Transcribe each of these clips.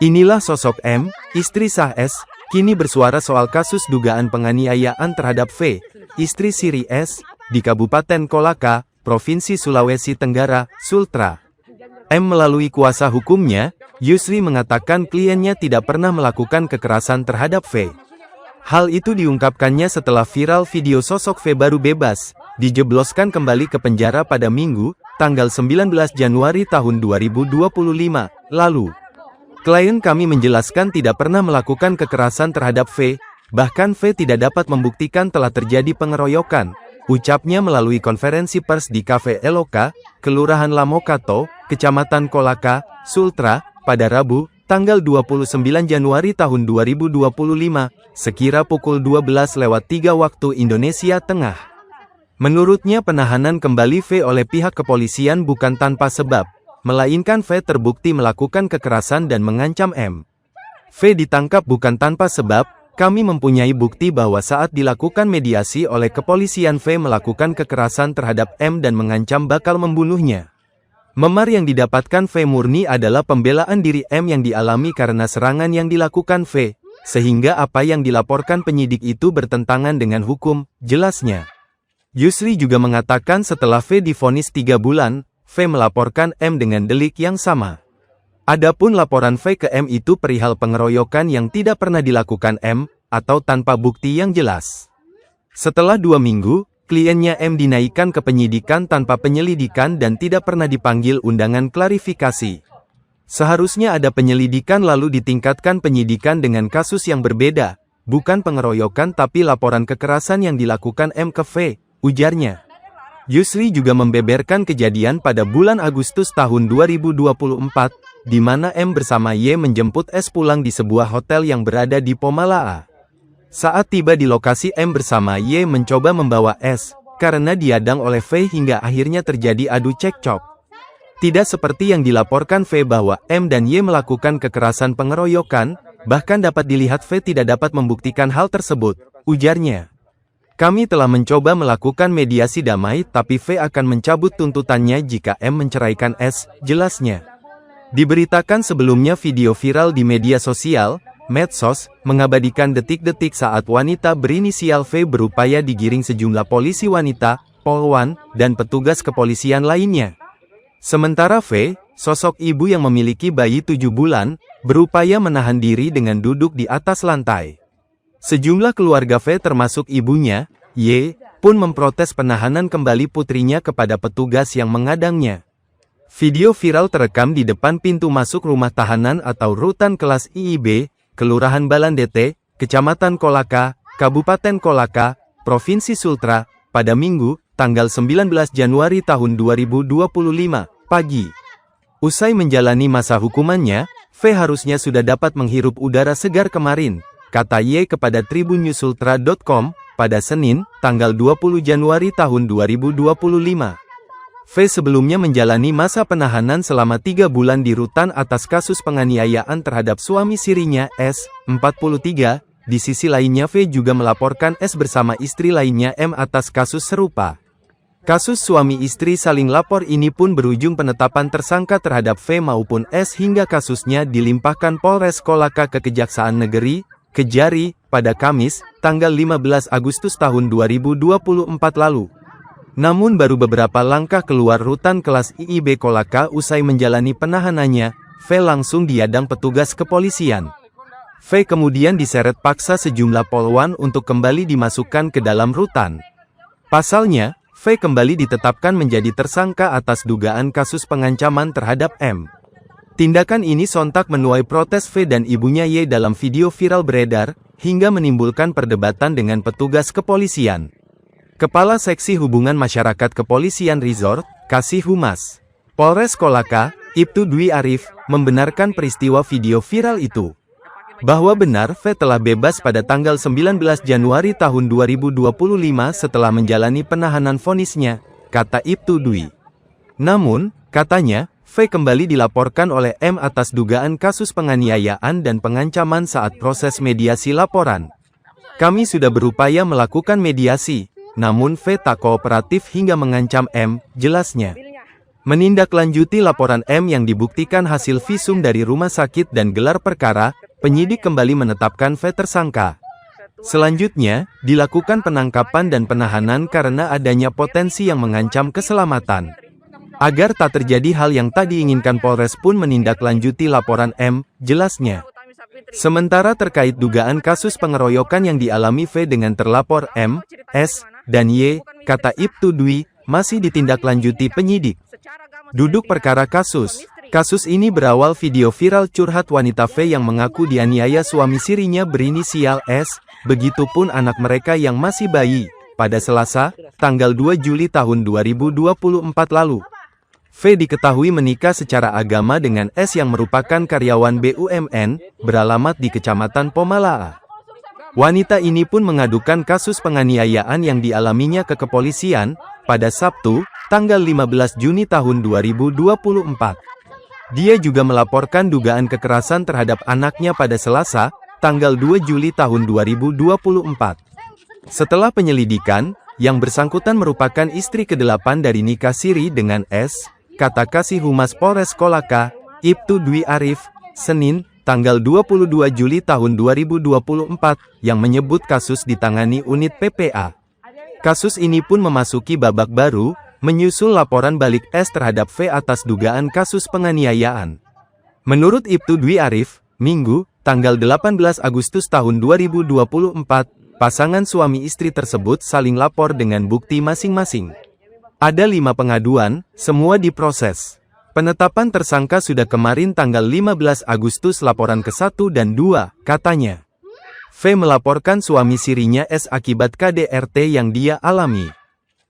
Inilah sosok M, istri sah S, kini bersuara soal kasus dugaan penganiayaan terhadap V, istri Siri S, di Kabupaten Kolaka, Provinsi Sulawesi Tenggara, Sultra. M melalui kuasa hukumnya, Yusri mengatakan kliennya tidak pernah melakukan kekerasan terhadap V. Hal itu diungkapkannya setelah viral video sosok V baru bebas, dijebloskan kembali ke penjara pada Minggu, tanggal 19 Januari tahun 2025, lalu. Klien kami menjelaskan tidak pernah melakukan kekerasan terhadap V, bahkan V tidak dapat membuktikan telah terjadi pengeroyokan, ucapnya melalui konferensi pers di Cafe Eloka, Kelurahan Lamokato, Kecamatan Kolaka, Sultra, pada Rabu, tanggal 29 Januari tahun 2025, sekira pukul 12:03 waktu Indonesia Tengah. Menurutnya penahanan kembali V oleh pihak kepolisian bukan tanpa sebab, melainkan V terbukti melakukan kekerasan dan mengancam M. V ditangkap bukan tanpa sebab, kami mempunyai bukti bahwa saat dilakukan mediasi oleh kepolisian V melakukan kekerasan terhadap M dan mengancam bakal membunuhnya. Memar yang didapatkan V murni adalah pembelaan diri M yang dialami karena serangan yang dilakukan V, sehingga apa yang dilaporkan penyidik itu bertentangan dengan hukum, jelasnya. Yusri juga mengatakan setelah V divonis 3 bulan, V melaporkan M dengan delik yang sama. Adapun laporan V ke M itu perihal pengeroyokan yang tidak pernah dilakukan M, atau tanpa bukti yang jelas. Setelah 2 minggu, kliennya M dinaikkan ke penyidikan tanpa penyelidikan dan tidak pernah dipanggil undangan klarifikasi. Seharusnya ada penyelidikan lalu ditingkatkan penyidikan dengan kasus yang berbeda, bukan pengeroyokan tapi laporan kekerasan yang dilakukan M ke V, ujarnya. Yusri juga membeberkan kejadian pada bulan Agustus tahun 2024, di mana M bersama Y menjemput S pulang di sebuah hotel yang berada di Pomalaa. Saat tiba di lokasi M bersama Y mencoba membawa S, karena diadang oleh V hingga akhirnya terjadi adu cekcok. Tidak seperti yang dilaporkan V bahwa M dan Y melakukan kekerasan pengeroyokan, bahkan dapat dilihat V tidak dapat membuktikan hal tersebut, ujarnya. Kami telah mencoba melakukan mediasi damai tapi V akan mencabut tuntutannya jika M menceraikan S, jelasnya. Diberitakan sebelumnya video viral di media sosial, medsos, mengabadikan detik-detik saat wanita berinisial V berupaya digiring sejumlah polisi wanita, polwan, dan petugas kepolisian lainnya. Sementara V, sosok ibu yang memiliki bayi 7 bulan, berupaya menahan diri dengan duduk di atas lantai. Sejumlah keluarga V termasuk ibunya, Y, pun memprotes penahanan kembali putrinya kepada petugas yang mengadangnya. Video viral terekam di depan pintu masuk rumah tahanan atau rutan kelas IIB, Kelurahan Balandete, Kecamatan Kolaka, Kabupaten Kolaka, Provinsi Sultra, pada Minggu, tanggal 19 Januari tahun 2025, pagi. Usai menjalani masa hukumannya, V harusnya sudah dapat menghirup udara segar kemarin, kata Y kepada tribunNewsSultra.com, pada Senin, tanggal 20 Januari tahun 2025. V sebelumnya menjalani masa penahanan selama 3 bulan di rutan atas kasus penganiayaan terhadap suami sirinya, S, 43, di sisi lainnya V juga melaporkan S bersama istri lainnya M atas kasus serupa. Kasus suami istri saling lapor ini pun berujung penetapan tersangka terhadap V maupun S hingga kasusnya dilimpahkan Polres Kolaka ke Kejaksaan Negeri, Kejari, pada Kamis, tanggal 15 Agustus tahun 2024 lalu. Namun baru beberapa langkah keluar rutan kelas IIB Kolaka usai menjalani penahanannya, V langsung diadang petugas kepolisian. V kemudian diseret paksa sejumlah polwan untuk kembali dimasukkan ke dalam rutan. Pasalnya, V kembali ditetapkan menjadi tersangka atas dugaan kasus pengancaman terhadap M. Tindakan ini sontak menuai protes V dan ibunya Y dalam video viral beredar, hingga menimbulkan perdebatan dengan petugas kepolisian. Kepala Seksi Hubungan Masyarakat Kepolisian Resort, Kasih Humas Polres Kolaka, Ibtu Dwi Arif, membenarkan peristiwa video viral itu. Bahwa benar V telah bebas pada tanggal 19 Januari tahun 2025 setelah menjalani penahanan vonisnya, kata Ibtu Dwi. Namun, katanya, V kembali dilaporkan oleh M atas dugaan kasus penganiayaan dan pengancaman saat proses mediasi laporan. Kami sudah berupaya melakukan mediasi, namun V tak kooperatif hingga mengancam M, jelasnya. Menindaklanjuti laporan M yang dibuktikan hasil visum dari rumah sakit dan gelar perkara, penyidik kembali menetapkan V tersangka. Selanjutnya, dilakukan penangkapan dan penahanan karena adanya potensi yang mengancam keselamatan. Agar tak terjadi hal yang tak diinginkan, Polres pun menindaklanjuti laporan M, jelasnya. Sementara terkait dugaan kasus pengeroyokan yang dialami V dengan terlapor M, S, dan Y, kata Ibtu Dwi, masih ditindaklanjuti penyidik. Duduk perkara kasus. Kasus ini berawal video viral curhat wanita V yang mengaku dianiaya suami sirinya berinisial S, begitupun anak mereka yang masih bayi, pada Selasa, tanggal 2 Juli tahun 2024 lalu. V diketahui menikah secara agama dengan S yang merupakan karyawan BUMN, beralamat di Kecamatan Pomalaa. Wanita ini pun mengadukan kasus penganiayaan yang dialaminya ke kepolisian, pada Sabtu, tanggal 15 Juni tahun 2024. Dia juga melaporkan dugaan kekerasan terhadap anaknya pada Selasa, tanggal 2 Juli tahun 2024. Setelah penyelidikan, yang bersangkutan merupakan istri ke-8 dari nikah siri dengan S, kata Kasih Humas Polres Kolaka, Ibtu Dwi Arif, Senin, tanggal 22 Juli tahun 2024, yang menyebut kasus ditangani unit PPA. Kasus ini pun memasuki babak baru, menyusul laporan balik S terhadap V atas dugaan kasus penganiayaan. Menurut Ibtu Dwi Arif, Minggu, tanggal 18 Agustus tahun 2024, pasangan suami istri tersebut saling lapor dengan bukti masing-masing. Ada 5 pengaduan, semua diproses. Penetapan tersangka sudah kemarin tanggal 15 Agustus laporan ke-1 dan 2, katanya. V melaporkan suami sirinya S akibat KDRT yang dia alami.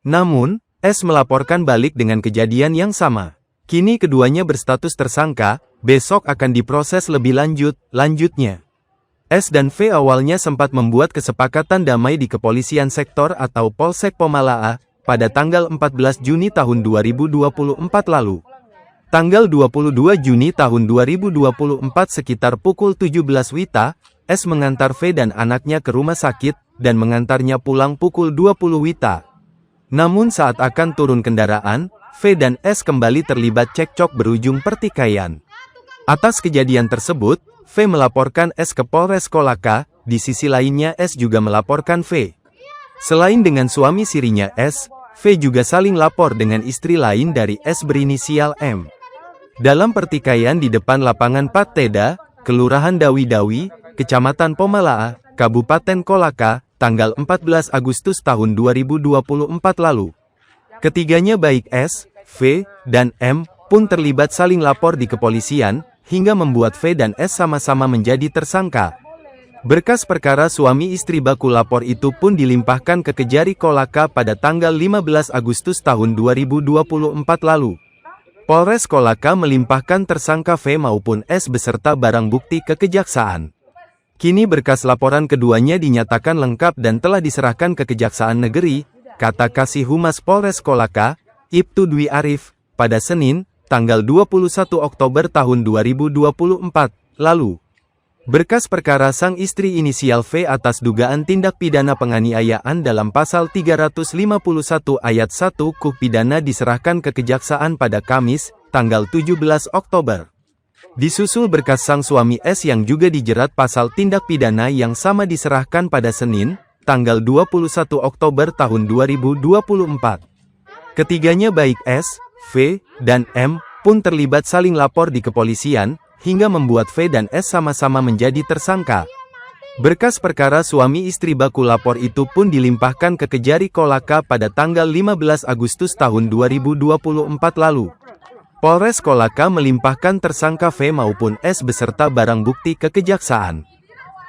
Namun, S melaporkan balik dengan kejadian yang sama. Kini keduanya berstatus tersangka, besok akan diproses lebih lanjutnya. S dan V awalnya sempat membuat kesepakatan damai di Kepolisian Sektor atau Polsek Pomalaa, pada tanggal 14 Juni tahun 2024 lalu. Tanggal 22 Juni tahun 2024 sekitar pukul 17 WITA, S mengantar V dan anaknya ke rumah sakit, dan mengantarnya pulang pukul 20 WITA. Namun saat akan turun kendaraan, V dan S kembali terlibat cekcok berujung pertikaian. Atas kejadian tersebut, V melaporkan S ke Polres Kolaka, di sisi lainnya S juga melaporkan V. Selain dengan suami sirinya S, V juga saling lapor dengan istri lain dari S berinisial M. Dalam pertikaian di depan lapangan Pateda, Kelurahan Dawi-Dawi, Kecamatan Pomalaa, Kabupaten Kolaka, tanggal 14 Agustus tahun 2024 lalu. Ketiganya baik S, V, dan M, pun terlibat saling lapor di kepolisian, hingga membuat V dan S sama-sama menjadi tersangka. Berkas perkara suami istri baku lapor itu pun dilimpahkan ke Kejari Kolaka pada tanggal 15 Agustus tahun 2024 lalu. Polres Kolaka melimpahkan tersangka V maupun S beserta barang bukti ke Kejaksaan. Kini berkas laporan keduanya dinyatakan lengkap dan telah diserahkan ke Kejaksaan Negeri, kata Kasih Humas Polres Kolaka, Ibtu Dwi Arif, pada Senin, tanggal 21 Oktober tahun 2024, lalu. Berkas perkara sang istri inisial V atas dugaan tindak pidana penganiayaan dalam pasal 351 ayat 1 KUH pidana diserahkan ke Kejaksaan pada Kamis, tanggal 17 Oktober. Disusul berkas sang suami S yang juga dijerat pasal tindak pidana yang sama diserahkan pada Senin, tanggal 21 Oktober tahun 2024. Ketiganya baik S, V, dan M, pun terlibat saling lapor di kepolisian, hingga membuat V dan S sama-sama menjadi tersangka. Berkas perkara suami istri baku lapor itu pun dilimpahkan ke Kejari Kolaka pada tanggal 15 Agustus tahun 2024 lalu. Polres Kolaka melimpahkan tersangka V maupun S beserta barang bukti ke Kejaksaan.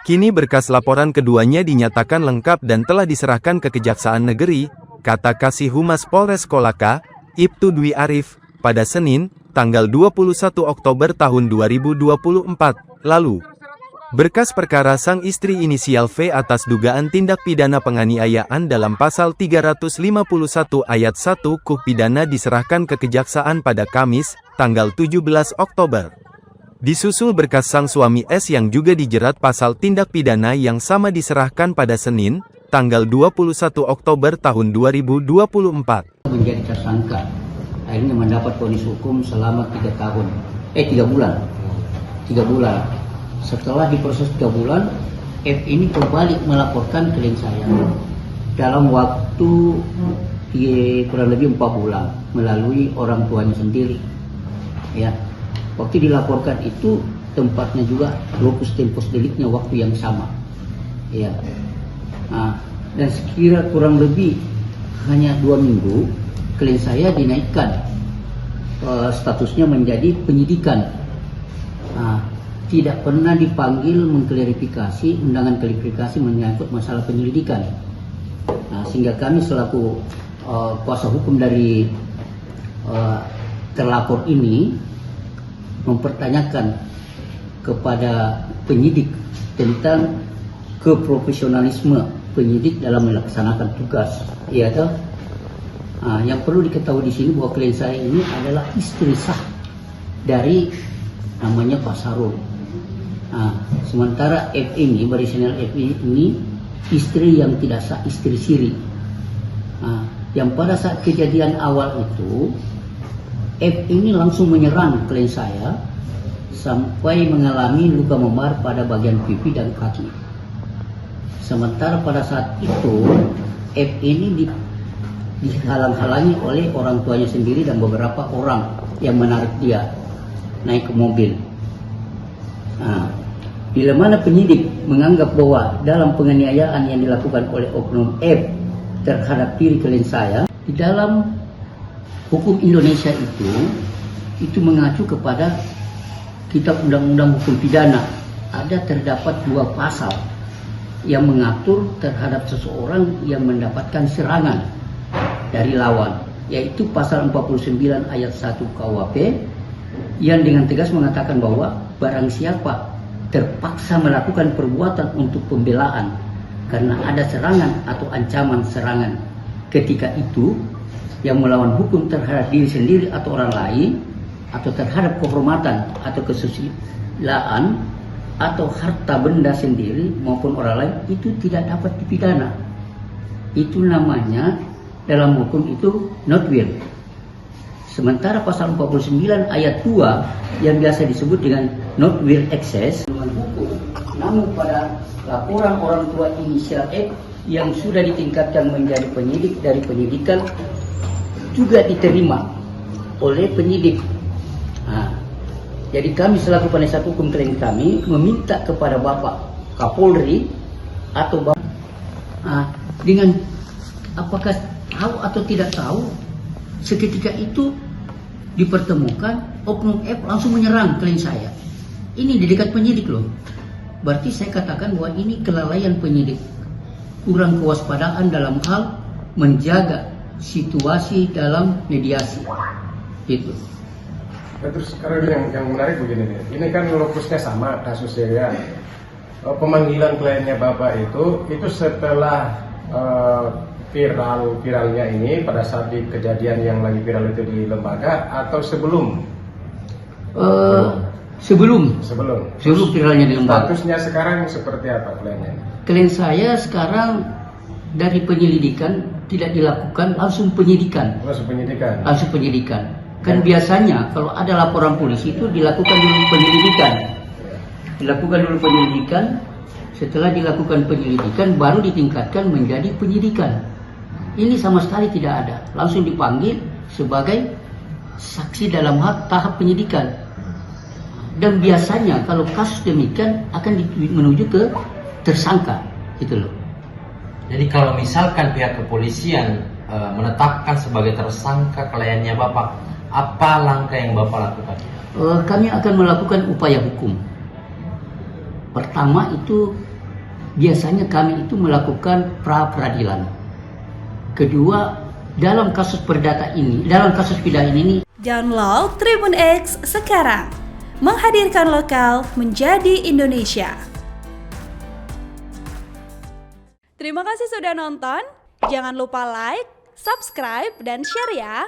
Kini berkas laporan keduanya dinyatakan lengkap dan telah diserahkan ke Kejaksaan Negeri, kata Kasih Humas Polres Kolaka, Ibtu Dwi Arif, pada Senin, tanggal 21 Oktober tahun 2024, lalu. Berkas perkara sang istri inisial V atas dugaan tindak pidana penganiayaan dalam pasal 351 ayat 1 KUH pidana diserahkan ke Kejaksaan pada Kamis, tanggal 17 Oktober. Disusul berkas sang suami S yang juga dijerat pasal tindak pidana yang sama diserahkan pada Senin, tanggal 21 Oktober tahun 2024. Menjadi tersangka akhirnya mendapat vonis hukum selama 3 bulan. 3 bulan. Setelah diproses 3 bulan, F ini kembali melaporkan klien saya dalam waktu kurang lebih 4 bulan melalui orang tuanya sendiri. Ya, waktu dilaporkan itu tempatnya juga lokus tempus deliknya waktu yang sama. Ya, dan sekira kurang lebih hanya 2 minggu klien saya dinaikkan statusnya menjadi penyidikan. Tidak pernah dipanggil mengklarifikasi, undangan klarifikasi menyangkut masalah penyelidikan. Sehingga kami selaku kuasa hukum dari terlapor ini mempertanyakan kepada penyidik tentang keprofesionalisme penyidik dalam melaksanakan tugas. Ya, toh? Yang perlu diketahui di sini bahwa klien saya ini adalah istri sah dari namanya Pak Sarul. Sementara F ini, Barisanel F ini istri yang tidak sah, istri siri. Yang pada saat kejadian awal itu F ini langsung menyerang klien saya sampai mengalami luka memar pada bagian pipi dan kaki. Sementara pada saat itu F ini dihalang-halangi oleh orang tuanya sendiri dan beberapa orang yang menarik dia naik ke mobil. Bila mana penyidik menganggap bahwa dalam penganiayaan yang dilakukan oleh oknum F terhadap diri klien saya, di dalam hukum Indonesia itu mengacu kepada Kitab Undang-Undang Hukum Pidana. Ada terdapat 2 pasal yang mengatur terhadap seseorang yang mendapatkan serangan dari lawan, yaitu pasal 49 ayat 1 KUHP yang dengan tegas mengatakan bahwa barang siapa terpaksa melakukan perbuatan untuk pembelaan karena ada serangan atau ancaman serangan ketika itu yang melawan hukum terhadap diri sendiri atau orang lain, atau terhadap kehormatan atau kesusilaan atau harta benda sendiri maupun orang lain, itu tidak dapat dipidana. Itu namanya dalam hukum itu not will. Sementara pasal 49 ayat 2 yang biasa disebut dengan not will excess dengan hukum. Namun pada laporan orang tua inisial F yang sudah ditingkatkan menjadi penyidik dari penyidikan juga diterima oleh penyidik. Jadi kami selaku penasihat hukum klien kami meminta kepada Bapak Kapolri atau Bapak dengan apakah tahu atau tidak tahu, seketika itu dipertemukan oknum F langsung menyerang klien saya. Ini di dekat penyidik loh. Berarti saya katakan bahwa ini kelalaian penyidik, kurang kewaspadaan dalam hal menjaga situasi dalam mediasi. Gitu. Terus sekarang yang menarik begini nih, ini kan lokusnya sama kasusnya ya. Pemanggilan kliennya Bapak itu setelah viralnya ini pada saat di kejadian yang lagi viral itu di lembaga atau sebelum? Sebelum viralnya di lembaga. Statusnya sekarang seperti apa kliennya? Klien saya sekarang dari penyelidikan tidak dilakukan, langsung penyidikan. Langsung penyidikan. Kan biasanya kalau ada laporan polisi itu dilakukan dulu penyelidikan. Setelah dilakukan penyelidikan baru ditingkatkan menjadi penyidikan. Ini sama sekali tidak ada, langsung dipanggil sebagai saksi dalam tahap penyidikan. Dan biasanya kalau kasus demikian akan menuju ke tersangka, gitu loh. Jadi kalau misalkan pihak kepolisian menetapkan sebagai tersangka kliennya Bapak, apa langkah yang Bapak lakukan? Kami akan melakukan upaya hukum. Pertama itu biasanya kami itu melakukan pra-peradilan. Kedua, dalam kasus perdata ini, dalam kasus pidana ini, download Tribun X sekarang. Menghadirkan lokal menjadi Indonesia. Terima kasih sudah nonton. Jangan lupa like, subscribe, dan share ya.